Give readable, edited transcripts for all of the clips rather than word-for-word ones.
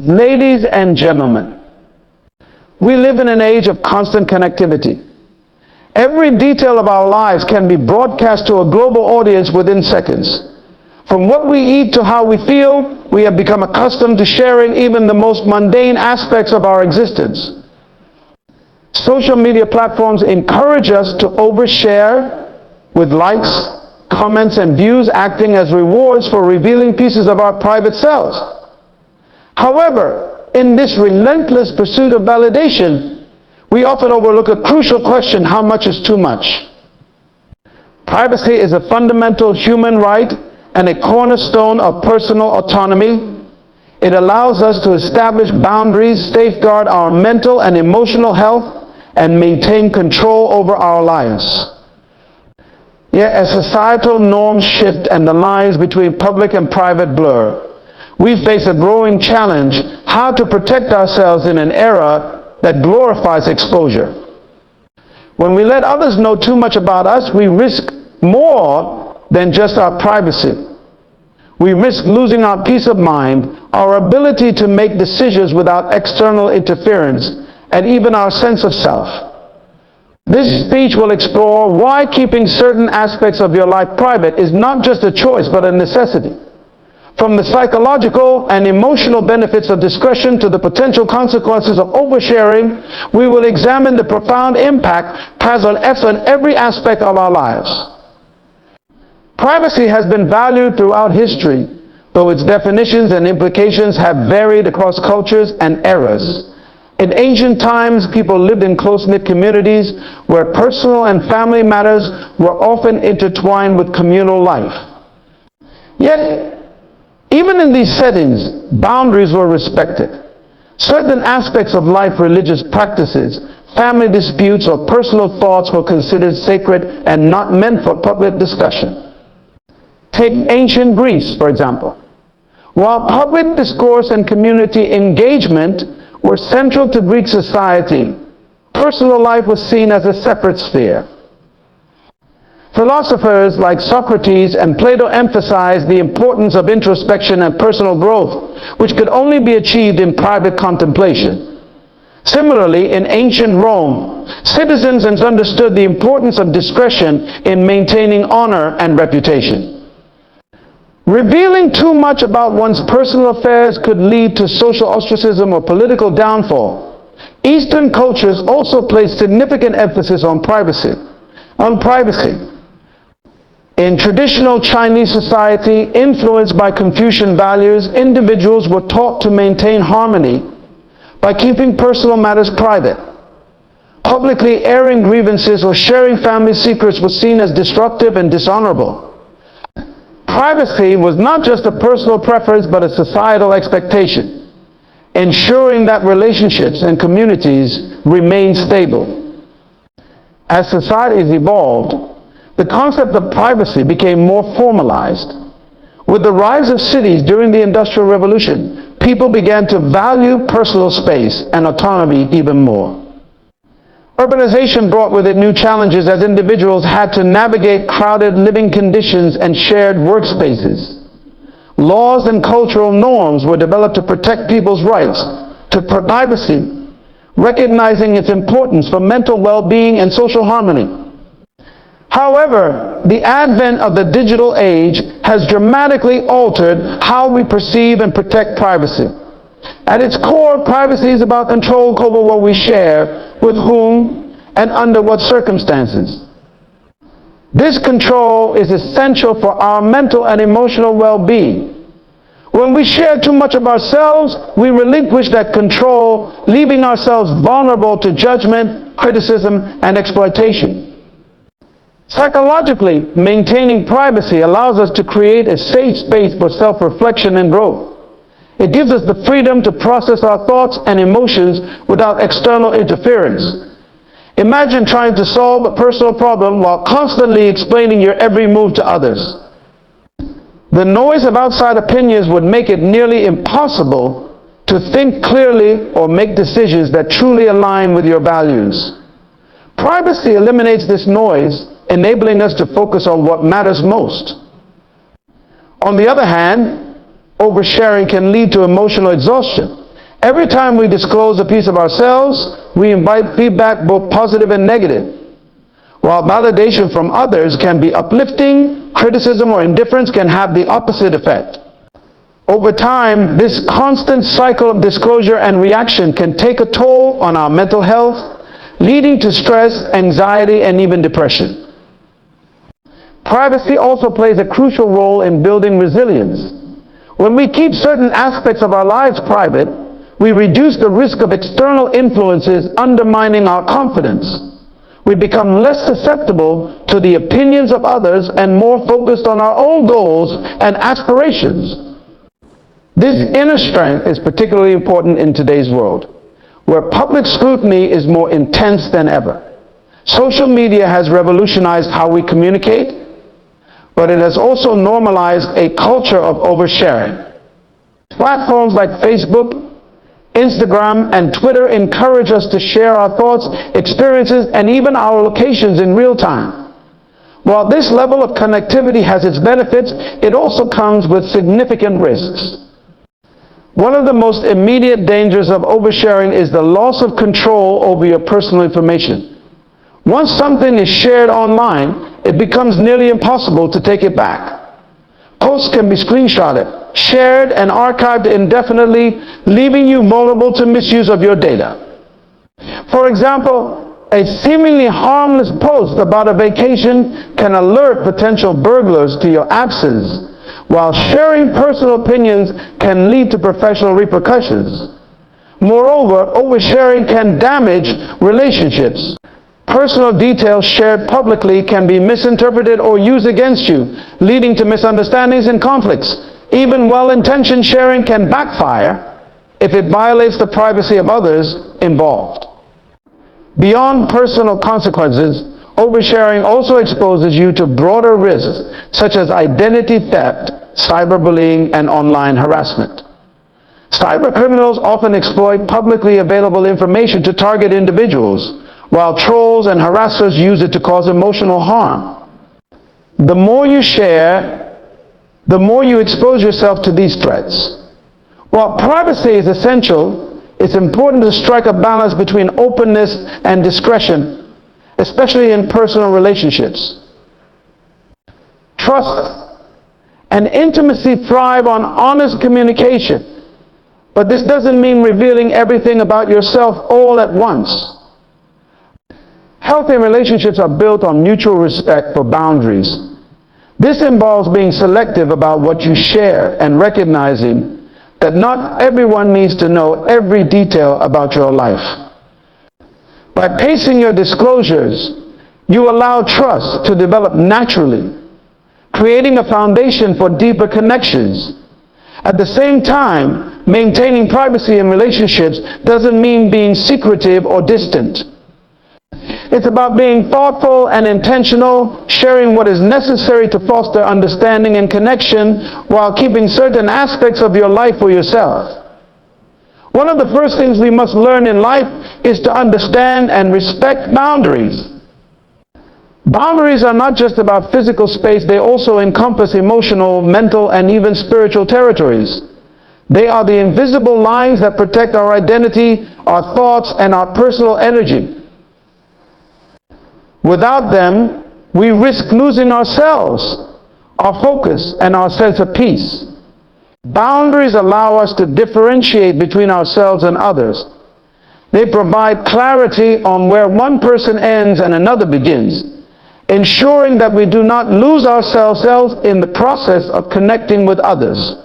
Ladies and gentlemen, we live in an age of constant connectivity. Every detail of our lives can be broadcast to a global audience within seconds. From what we eat to how we feel, we have become accustomed to sharing even the most mundane aspects of our existence. Social media platforms encourage us to overshare with likes, comments, and views, acting as rewards for revealing pieces of our private selves. However, in this relentless pursuit of validation, we often overlook a crucial question: how much is too much? Privacy is a fundamental human right and a cornerstone of personal autonomy. It allows us to establish boundaries, safeguard our mental and emotional health, and maintain control over our lives. Yet as societal norms shift and the lines between public and private blur, we face a growing challenge: how to protect ourselves in an era that glorifies exposure. When we let others know too much about us, we risk more than just our privacy. We risk losing our peace of mind, our ability to make decisions without external interference, and even our sense of self. This speech will explore why keeping certain aspects of your life private is not just a choice but a necessity. From the psychological and emotional benefits of discretion to the potential consequences of oversharing, we will examine the profound impact has on every aspect of our lives. Privacy has been valued throughout history, though its definitions and implications have varied across cultures and eras. In ancient times, people lived in close-knit communities where personal and family matters were often intertwined with communal life. Yet, even in these settings, boundaries were respected. Certain aspects of life, religious practices, family disputes, or personal thoughts were considered sacred and not meant for public discussion. Take ancient Greece, for example. While public discourse and community engagement were central to Greek society, personal life was seen as a separate sphere. Philosophers like Socrates and Plato emphasized the importance of introspection and personal growth, which could only be achieved in private contemplation. Similarly, in ancient Rome, citizens understood the importance of discretion in maintaining honor and reputation. Revealing too much about one's personal affairs could lead to social ostracism or political downfall. Eastern cultures also place significant emphasis on privacy. In traditional Chinese society, influenced by Confucian values, individuals were taught to maintain harmony by keeping personal matters private. Publicly airing grievances or sharing family secrets was seen as disruptive and dishonorable. Privacy was not just a personal preference but a societal expectation, ensuring that relationships and communities remain stable. As societies evolved, the concept of privacy became more formalized. With the rise of cities during the Industrial Revolution, people began to value personal space and autonomy even more. Urbanization brought with it new challenges as individuals had to navigate crowded living conditions and shared workspaces. Laws and cultural norms were developed to protect people's rights to privacy, recognizing its importance for mental well-being and social harmony. However, the advent of the digital age has dramatically altered how we perceive and protect privacy. At its core, privacy is about control over what we share, with whom, and under what circumstances. This control is essential for our mental and emotional well-being. When we share too much of ourselves, we relinquish that control, leaving ourselves vulnerable to judgment, criticism, and exploitation. Psychologically, maintaining privacy allows us to create a safe space for self-reflection and growth. It gives us the freedom to process our thoughts and emotions without external interference. Imagine trying to solve a personal problem while constantly explaining your every move to others. The noise of outside opinions would make it nearly impossible to think clearly or make decisions that truly align with your values. Privacy eliminates this noise, enabling us to focus on what matters most. On the other hand, oversharing can lead to emotional exhaustion. Every time we disclose a piece of ourselves, we invite feedback, both positive and negative. While validation from others can be uplifting, criticism or indifference can have the opposite effect. Over time, this constant cycle of disclosure and reaction can take a toll on our mental health, leading to stress, anxiety, and even depression. Privacy also plays a crucial role in building resilience. When we keep certain aspects of our lives private, we reduce the risk of external influences undermining our confidence. We become less susceptible to the opinions of others and more focused on our own goals and aspirations. This inner strength is particularly important in today's world, where public scrutiny is more intense than ever. Social media has revolutionized how we communicate, but it has also normalized a culture of oversharing. Platforms like Facebook, Instagram, and Twitter encourage us to share our thoughts, experiences, and even our locations in real time. While this level of connectivity has its benefits, it also comes with significant risks. One of the most immediate dangers of oversharing is the loss of control over your personal information. Once something is shared online, it becomes nearly impossible to take it back. Posts can be screenshotted, shared, and archived indefinitely, leaving you vulnerable to misuse of your data. For example, a seemingly harmless post about a vacation can alert potential burglars to your absence, while sharing personal opinions can lead to professional repercussions. Moreover, oversharing can damage relationships. Personal details shared publicly can be misinterpreted or used against you, leading to misunderstandings and conflicts. Even well-intentioned sharing can backfire if it violates the privacy of others involved. Beyond personal consequences, oversharing also exposes you to broader risks such as identity theft, cyberbullying, and online harassment. Cybercriminals often exploit publicly available information to target individuals, while trolls and harassers use it to cause emotional harm. The more you share, the more you expose yourself to these threats. While privacy is essential, it's important to strike a balance between openness and discretion, especially in personal relationships. Trust and intimacy thrive on honest communication, but this doesn't mean revealing everything about yourself all at once. Healthy relationships are built on mutual respect for boundaries. This involves being selective about what you share and recognizing that not everyone needs to know every detail about your life. By pacing your disclosures, you allow trust to develop naturally, creating a foundation for deeper connections. At the same time, maintaining privacy in relationships doesn't mean being secretive or distant. It's about being thoughtful and intentional, sharing what is necessary to foster understanding and connection while keeping certain aspects of your life for yourself. One of the first things we must learn in life is to understand and respect boundaries. Boundaries are not just about physical space, they also encompass emotional, mental, and even spiritual territories. They are the invisible lines that protect our identity, our thoughts, and our personal energy. Without them, we risk losing ourselves, our focus, and our sense of peace. Boundaries allow us to differentiate between ourselves and others. They provide clarity on where one person ends and another begins, ensuring that we do not lose ourselves in the process of connecting with others.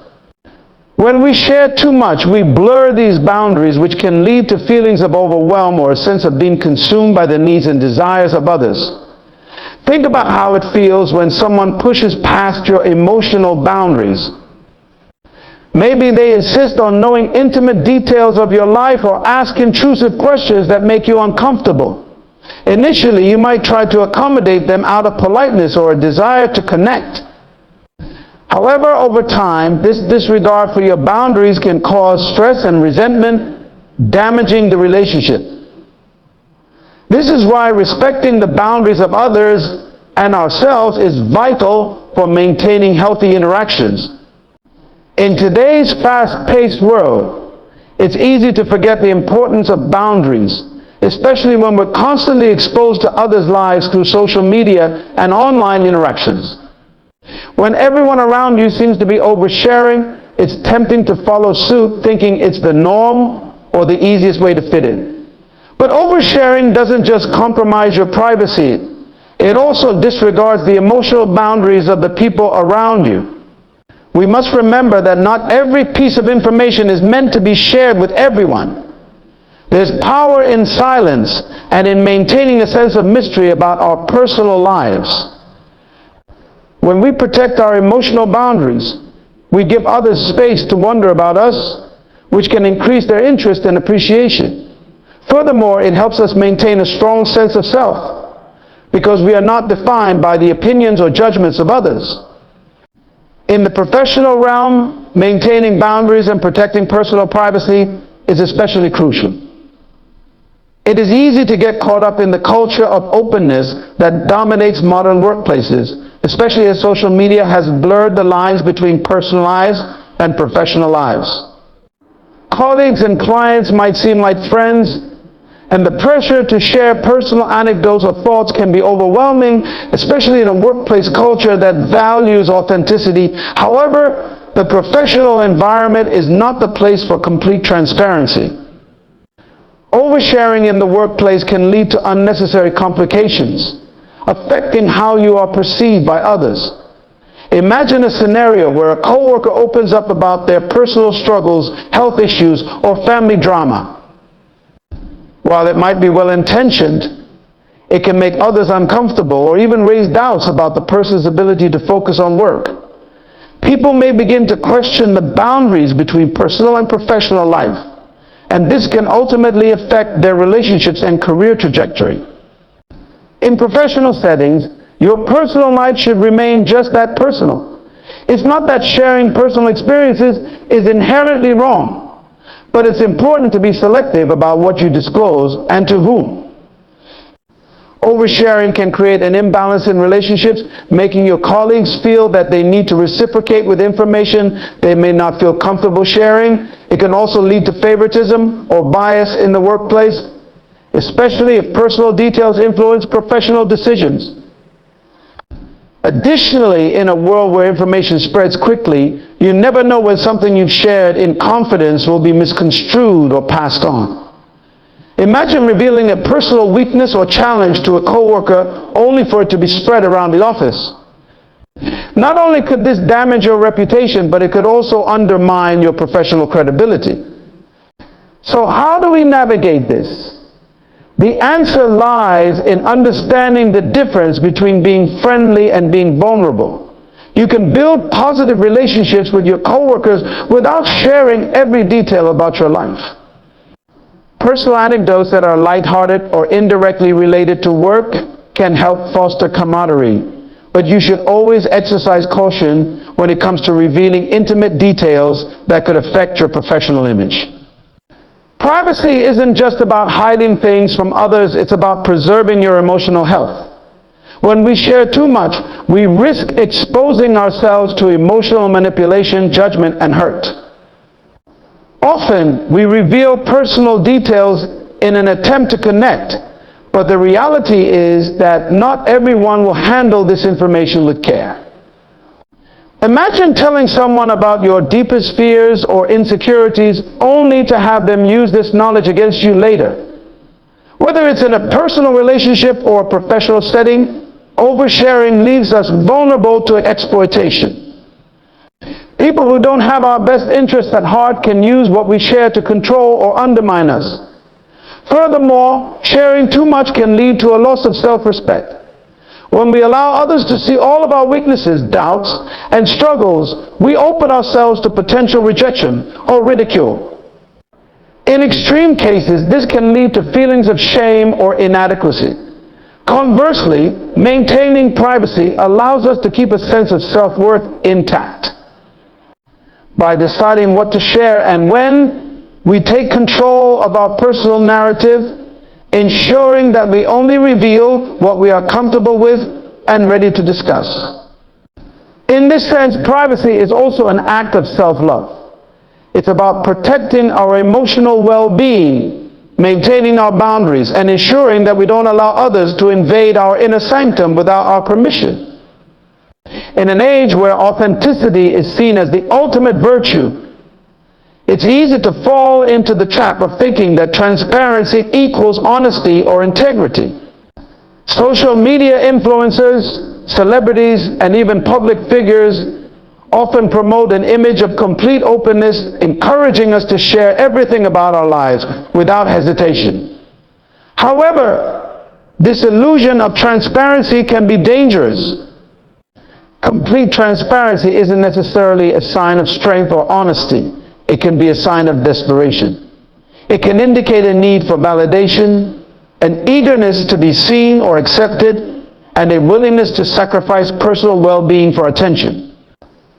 When we share too much, we blur these boundaries, which can lead to feelings of overwhelm or a sense of being consumed by the needs and desires of others. Think about how it feels when someone pushes past your emotional boundaries. Maybe they insist on knowing intimate details of your life or ask intrusive questions that make you uncomfortable. Initially, you might try to accommodate them out of politeness or a desire to connect. However, over time, this disregard for your boundaries can cause stress and resentment, damaging the relationship. This is why respecting the boundaries of others and ourselves is vital for maintaining healthy interactions. In today's fast-paced world, It's easy to forget the importance of boundaries, especially when we're constantly exposed to others' lives through social media and online interactions. When everyone around you seems to be oversharing, it's tempting to follow suit, thinking it's the norm or the easiest way to fit in. But oversharing doesn't just compromise your privacy, it also disregards the emotional boundaries of the people around you. We must remember that not every piece of information is meant to be shared with everyone. There's power in silence and in maintaining a sense of mystery about our personal lives. When we protect our emotional boundaries, we give others space to wonder about us, which can increase their interest and appreciation. Furthermore, it helps us maintain a strong sense of self, because we are not defined by the opinions or judgments of others. In the professional realm, maintaining boundaries and protecting personal privacy is especially crucial. It is easy to get caught up in the culture of openness that dominates modern workplaces, especially as social media has blurred the lines between personal lives and professional lives. Colleagues and clients might seem like friends, and the pressure to share personal anecdotes or thoughts can be overwhelming, especially in a workplace culture that values authenticity. However, the professional environment is not the place for complete transparency. Oversharing in the workplace can lead to unnecessary complications, affecting how you are perceived by others. Imagine a scenario where a coworker opens up about their personal struggles, health issues, or family drama. While it might be well-intentioned, it can make others uncomfortable or even raise doubts about the person's ability to focus on work. People may begin to question the boundaries between personal and professional life, and this can ultimately affect their relationships and career trajectory. In professional settings, your personal life should remain just that personal. It's not that sharing personal experiences is inherently wrong, but it's important to be selective about what you disclose and to whom. Oversharing can create an imbalance in relationships, making your colleagues feel that they need to reciprocate with information they may not feel comfortable sharing. It can also lead to favoritism or bias in the workplace, especially if personal details influence professional decisions. Additionally, in a world where information spreads quickly, you never know when something you've shared in confidence will be misconstrued or passed on. Imagine revealing a personal weakness or challenge to a coworker only for it to be spread around the office. Not only could this damage your reputation, but it could also undermine your professional credibility. So how do we navigate this? The answer lies in understanding the difference between being friendly and being vulnerable. You can build positive relationships with your coworkers without sharing every detail about your life. Personal anecdotes that are lighthearted or indirectly related to work can help foster camaraderie, but you should always exercise caution when it comes to revealing intimate details that could affect your professional image. Privacy isn't just about hiding things from others, it's about preserving your emotional health. When we share too much, we risk exposing ourselves to emotional manipulation, judgment, and hurt. Often, we reveal personal details in an attempt to connect, but the reality is that not everyone will handle this information with care. Imagine telling someone about your deepest fears or insecurities only to have them use this knowledge against you later. Whether it's in a personal relationship or a professional setting, oversharing leaves us vulnerable to exploitation. People who don't have our best interests at heart can use what we share to control or undermine us. Furthermore, sharing too much can lead to a loss of self-respect. When we allow others to see all of our weaknesses, doubts, and struggles, we open ourselves to potential rejection or ridicule. In extreme cases, this can lead to feelings of shame or inadequacy. Conversely, maintaining privacy allows us to keep a sense of self-worth intact. By deciding what to share and when, we take control of our personal narrative, ensuring that we only reveal what we are comfortable with and ready to discuss. In this sense, privacy is also an act of self-love. It's about protecting our emotional well-being, maintaining our boundaries, and ensuring that we don't allow others to invade our inner sanctum without our permission. In an age where authenticity is seen as the ultimate virtue, it's easy to fall into the trap of thinking that transparency equals honesty or integrity. Social media influencers, celebrities, and even public figures often promote an image of complete openness, encouraging us to share everything about our lives without hesitation. However, this illusion of transparency can be dangerous. Complete transparency isn't necessarily a sign of strength or honesty. It can be a sign of desperation. It can indicate a need for validation, an eagerness to be seen or accepted, and a willingness to sacrifice personal well-being for attention.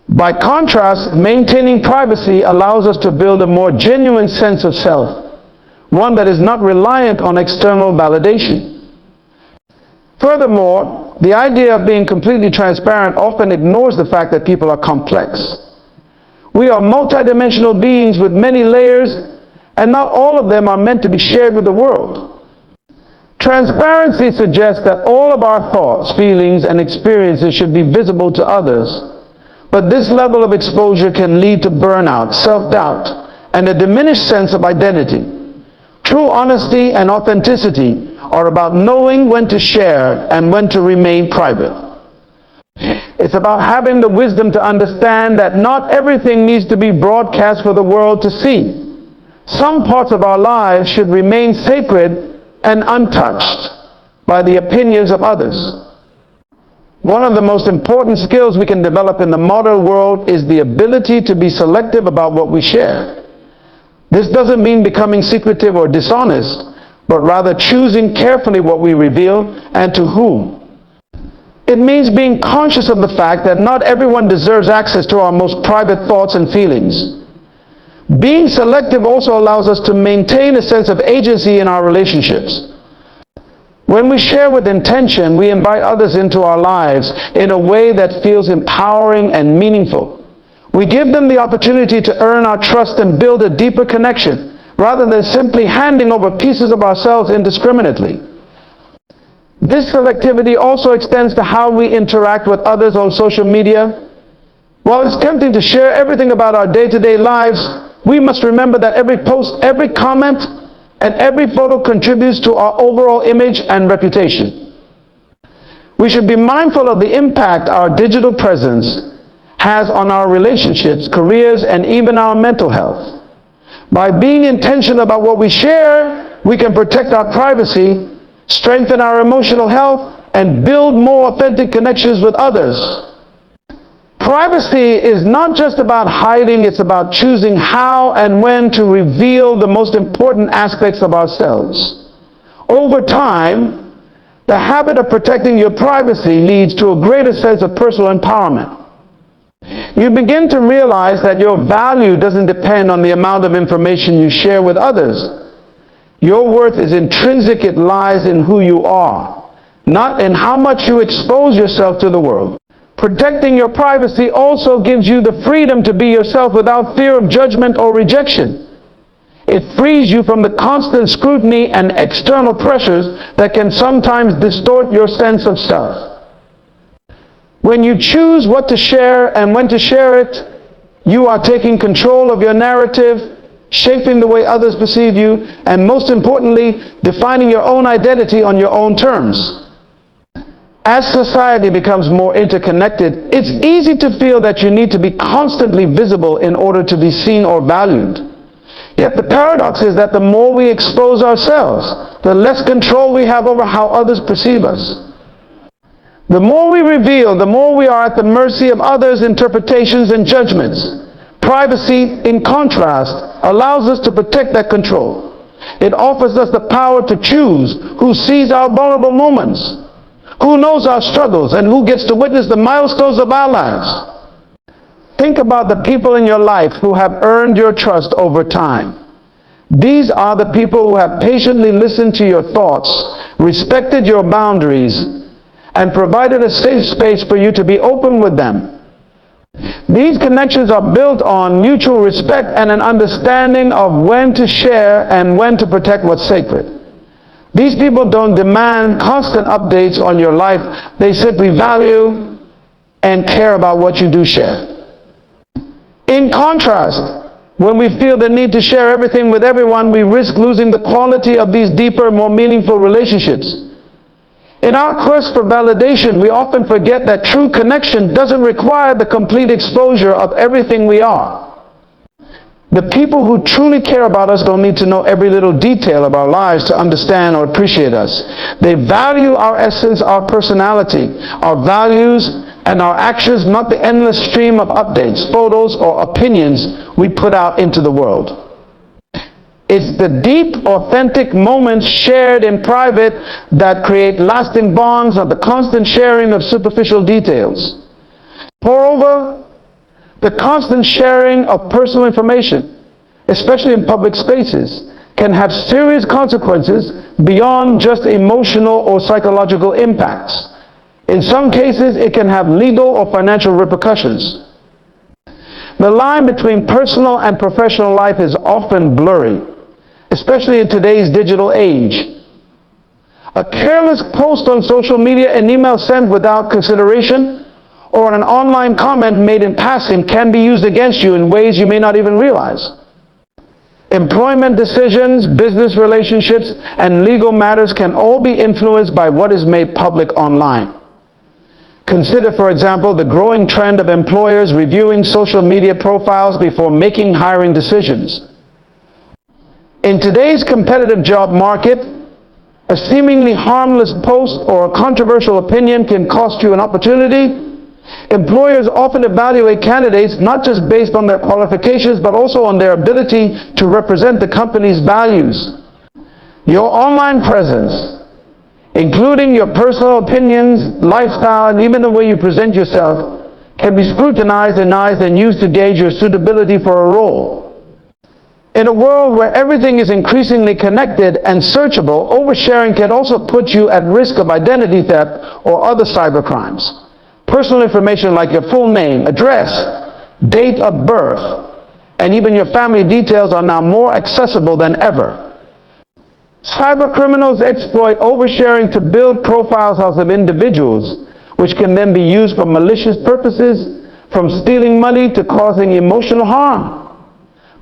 By contrast, maintaining privacy allows us to build a more genuine sense of self, one that is not reliant on external validation. Furthermore, the idea of being completely transparent often ignores the fact that people are complex. We are multidimensional beings with many layers, and not all of them are meant to be shared with the world. Transparency suggests that all of our thoughts, feelings, and experiences should be visible to others. But this level of exposure can lead to burnout, self-doubt, and a diminished sense of identity. True honesty and authenticity are about knowing when to share and when to remain private. It's about having the wisdom to understand that not everything needs to be broadcast for the world to see. Some parts of our lives should remain sacred and untouched by the opinions of others. One of the most important skills we can develop in the modern world is the ability to be selective about what we share. This doesn't mean becoming secretive or dishonest, but rather choosing carefully what we reveal and to whom. It means being conscious of the fact that not everyone deserves access to our most private thoughts and feelings. Being selective also allows us to maintain a sense of agency in our relationships. When we share with intention, we invite others into our lives in a way that feels empowering and meaningful. We give them the opportunity to earn our trust and build a deeper connection, rather than simply handing over pieces of ourselves indiscriminately. This selectivity also extends to how we interact with others on social media. While it's tempting to share everything about our day-to-day lives, we must remember that every post, every comment, and every photo contributes to our overall image and reputation. We should be mindful of the impact our digital presence has on our relationships, careers, and even our mental health. By being intentional about what we share, we can protect our privacy, strengthen our emotional health, and build more authentic connections with others. Privacy is not just about hiding, it's about choosing how and when to reveal the most important aspects of ourselves. Over time, the habit of protecting your privacy leads to a greater sense of personal empowerment. You begin to realize that your value doesn't depend on the amount of information you share with others. Your worth is intrinsic. It lies in who you are, not in how much you expose yourself to the world. Protecting your privacy also gives you the freedom to be yourself without fear of judgment or rejection. It frees you from the constant scrutiny and external pressures that can sometimes distort your sense of self. When you choose what to share and when to share it, you are taking control of your narrative, shaping the way others perceive you, and most importantly, defining your own identity on your own terms. As society becomes more interconnected, it's easy to feel that you need to be constantly visible in order to be seen or valued. Yet the paradox is that the more we expose ourselves, the less control we have over how others perceive us. The more we reveal, the more we are at the mercy of others' interpretations and judgments. Privacy, in contrast, allows us to protect that control. It offers us the power to choose who sees our vulnerable moments, who knows our struggles, and who gets to witness the milestones of our lives. Think about the people in your life who have earned your trust over time. These are the people who have patiently listened to your thoughts, respected your boundaries, and provided a safe space for you to be open with them. These connections are built on mutual respect and an understanding of when to share and when to protect what's sacred. These people don't demand constant updates on your life. They simply value and care about what you do share. In contrast, when we feel the need to share everything with everyone, we risk losing the quality of these deeper, more meaningful relationships. In our quest for validation, we often forget that true connection doesn't require the complete exposure of everything we are. The people who truly care about us don't need to know every little detail of our lives to understand or appreciate us. They value our essence, our personality, our values, and our actions, not the endless stream of updates, photos, or opinions we put out into the world. It's the deep, authentic moments shared in private that create lasting bonds, not the constant sharing of superficial details. Moreover, the constant sharing of personal information, especially in public spaces, can have serious consequences beyond just emotional or psychological impacts. In some cases, it can have legal or financial repercussions. The line between personal and professional life is often blurry, especially in today's digital age. A careless post on social media, an email sent without consideration, or an online comment made in passing can be used against you in ways you may not even realize. Employment decisions, business relationships, and legal matters can all be influenced by what is made public online. Consider, for example, the growing trend of employers reviewing social media profiles before making hiring decisions. In today's competitive job market, a seemingly harmless post or a controversial opinion can cost you an opportunity. Employers often evaluate candidates not just based on their qualifications, but also on their ability to represent the company's values. Your online presence, including your personal opinions, lifestyle, and even the way you present yourself, can be scrutinized and used to gauge your suitability for a role. In a world where everything is increasingly connected and searchable, oversharing can also put you at risk of identity theft or other cybercrimes. Personal information like your full name, address, date of birth, and even your family details are now more accessible than ever. Cybercriminals exploit oversharing to build profiles of individuals, which can then be used for malicious purposes, from stealing money to causing emotional harm.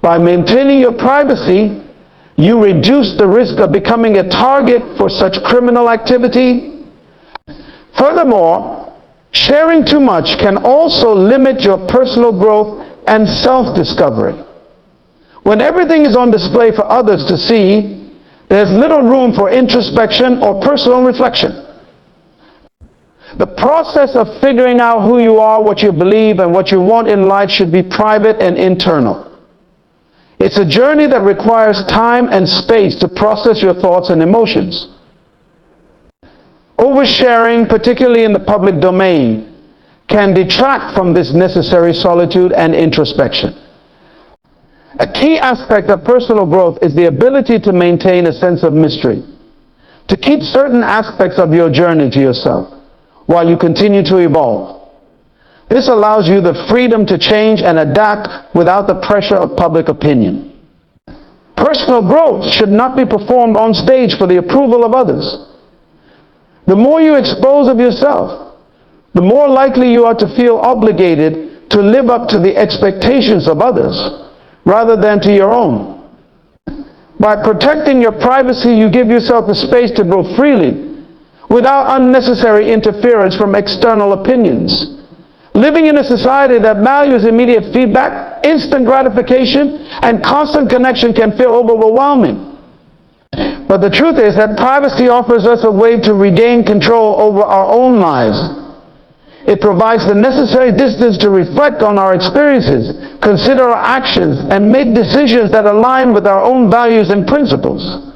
By maintaining your privacy, you reduce the risk of becoming a target for such criminal activity. Furthermore, sharing too much can also limit your personal growth and self-discovery. When everything is on display for others to see, there's little room for introspection or personal reflection. The process of figuring out who you are, what you believe, and what you want in life should be private and internal. It's a journey that requires time and space to process your thoughts and emotions. Oversharing, particularly in the public domain, can detract from this necessary solitude and introspection. A key aspect of personal growth is the ability to maintain a sense of mystery, to keep certain aspects of your journey to yourself while you continue to evolve. This allows you the freedom to change and adapt without the pressure of public opinion. Personal growth should not be performed on stage for the approval of others. The more you expose of yourself, the more likely you are to feel obligated to live up to the expectations of others rather than to your own. By protecting your privacy, you give yourself the space to grow freely without unnecessary interference from external opinions. Living in a society that values immediate feedback, instant gratification, and constant connection can feel overwhelming. But the truth is that privacy offers us a way to regain control over our own lives. It provides the necessary distance to reflect on our experiences, consider our actions, and make decisions that align with our own values and principles.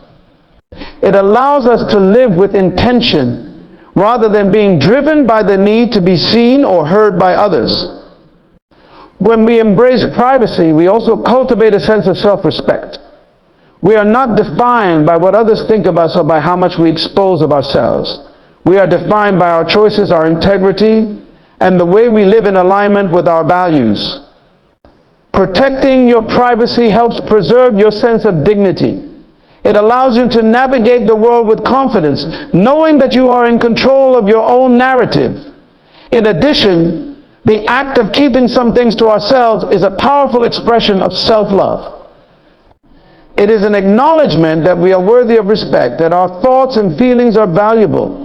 It allows us to live with intention, rather than being driven by the need to be seen or heard by others. When we embrace privacy, we also cultivate a sense of self-respect. We are not defined by what others think of us or by how much we expose of ourselves. We are defined by our choices, our integrity, and the way we live in alignment with our values. Protecting your privacy helps preserve your sense of dignity. It allows you to navigate the world with confidence, knowing that you are in control of your own narrative. In addition, the act of keeping some things to ourselves is a powerful expression of self-love. It is an acknowledgement that we are worthy of respect, that our thoughts and feelings are valuable,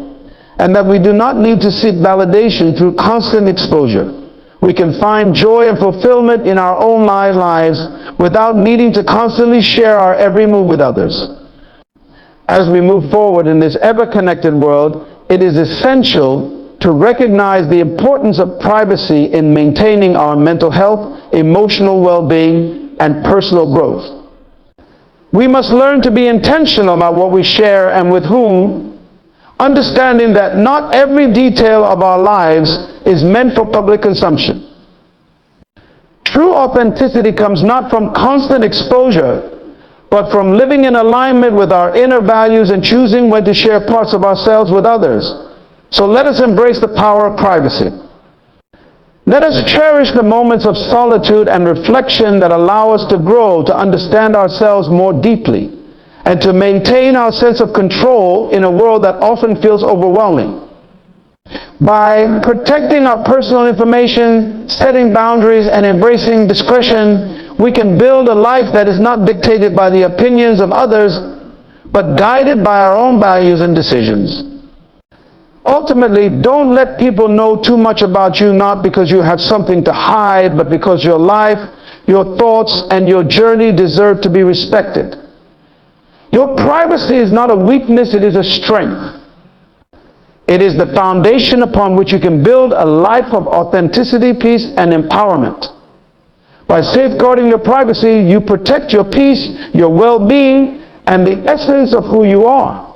and that we do not need to seek validation through constant exposure. We can find joy and fulfillment in our own lives without needing to constantly share our every move with others. As we move forward in this ever-connected world, it is essential to recognize the importance of privacy in maintaining our mental health, emotional well-being, and personal growth. We must learn to be intentional about what we share and with whom, understanding that not every detail of our lives is meant for public consumption. True authenticity comes not from constant exposure, but from living in alignment with our inner values and choosing when to share parts of ourselves with others. So let us embrace the power of privacy. Let us cherish the moments of solitude and reflection that allow us to grow, to understand ourselves more deeply, and to maintain our sense of control in a world that often feels overwhelming. By protecting our personal information, setting boundaries, and embracing discretion, we can build a life that is not dictated by the opinions of others, but guided by our own values and decisions. Ultimately, don't let people know too much about you, not because you have something to hide, but because your life, your thoughts, and your journey deserve to be respected. Your privacy is not a weakness, it is a strength. It is the foundation upon which you can build a life of authenticity, peace, and empowerment. By safeguarding your privacy, you protect your peace, your well-being, and the essence of who you are.